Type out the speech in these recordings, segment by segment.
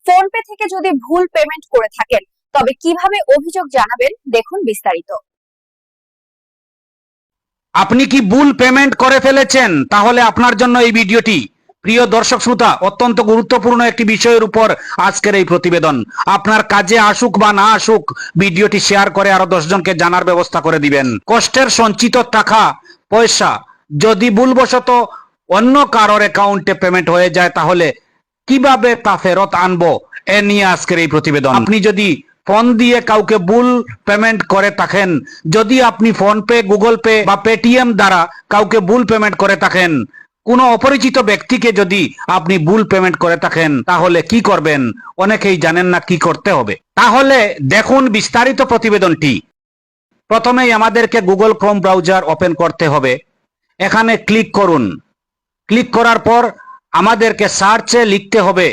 PhonePe থেকে যদি ভুল পেমেন্ট করে থাকেন তবে কিভাবে অভিযোগ জানাবেন দেখুন বিস্তারিত। আপনি কি ভুল পেমেন্ট করে ফেলেছেন? তাহলে আপনার জন্য এই ভিডিওটি। প্রিয় দর্শক শ্রোতা, অত্যন্ত গুরুত্বপূর্ণ একটি বিষয়ের উপর আজকের এই প্রতিবেদন। আপনার কাজে আসুক বা না আসুক, ভিডিওটি শেয়ার করে আরো 10 জনকে জানার ব্যবস্থা করে দিবেন। কষ্টের সঞ্চিত টাকা পয়সা যদি ভুলবশত অন্য কারোর অ্যাকাউন্টে পেমেন্ট হয়ে যায়, তাহলে কিভাবে তা ফেরত আনবো এ নিয়ে আজকের এই প্রতিবেদন। আপনি যদি ফোন দিয়ে কাউকে ভুল পেমেন্ট করে থাকেন, যদি আপনি ফোন পে, গুগল পে বা পেটিএম দ্বারা কাউকে ভুল পেমেন্ট করে থাকেন, কোনো অপরিচিত ব্যক্তিকে যদি আপনি ভুল পেমেন্ট করে থাকেন, তাহলে কি করবেন? অনেকেই জানেন না কি করতে হবে। তাহলে দেখুন বিস্তারিত প্রতিবেদনটি। প্রথমেই আমাদেরকে গুগল ক্রোম ব্রাউজার ওপেন করতে হবে। এখানে ক্লিক করুন। ক্লিক করার পর আমাদেরকে সার্চে লিখতে হবে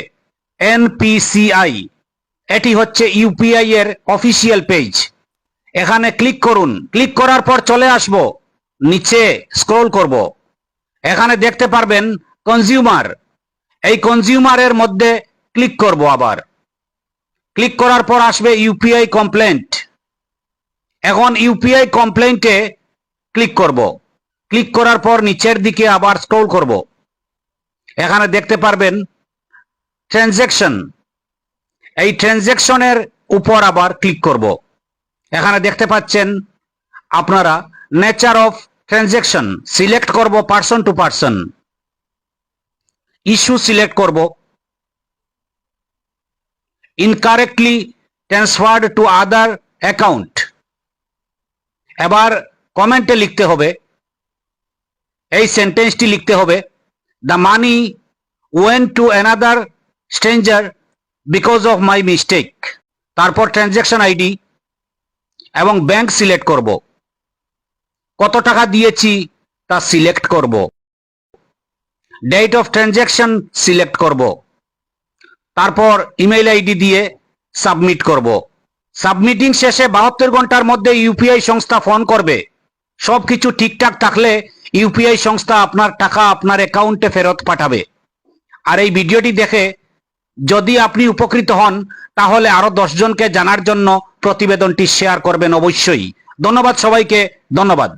NPCI। এটি হচ্ছে ইউপিআই এর অফিসিয়াল পেজ। এখানে ক্লিক করুন। ক্লিক করার পর চলে আসব, নিচে স্ক্রল করব। এখানে দেখতে পারবেন কনজিউমার। এই কনজিউমারের মধ্যে ক্লিক করব। আবার ক্লিক করার পর আসবে ইউপিআই কমপ্লেন্ট। এখন ইউপিআই কমপ্লেন্টে ক্লিক করব। ক্লিক করার পর নিচের দিকে আবার স্ক্রল করব। এখানে দেখতে পারবেন ট্রানজ্যাকশন। এই ট্রানজ্যাকশনের উপর আবার ক্লিক করব। এখানে দেখতে পাচ্ছেন আপনারা নেচার অফ ট্রানজ্যাকশন সিলেক্ট করব, person to person. Issue select করব, incorrectly transferred to other account. এবার কমেন্টে লিখতে হবে, এই সেন্টেন্সটি লিখতে হবে, the money went to another stranger because of my mistake. তারপর ট্রানজ্যাকশন আইডি এবং ব্যাংক সিলেক্ট করব। কত টাকা দিয়েছি তা সিলেক্ট করব। ডেট অফ ট্রানজ্যাকশন সিলেক্ট করব। তারপর ইমেইল আইডি দিয়ে সাবমিট করব। সাবমিটিং শেষে 72 ঘন্টার মধ্যে ইউপিআই সংস্থা ফোন করবে। সবকিছু ঠিকঠাক থাকলে ইউপিআই সংস্থা আপনার টাকা আপনার অ্যাকাউন্টে ফেরত পাঠাবে। আর এই ভিডিওটি দেখে যদি আপনি উপকৃত হন, তাহলে আরো 10 জনকে জানার জন্য প্রতিবেদনটি শেয়ার করবেন অবশ্যই। ধন্যবাদ সবাইকে, ধন্যবাদ।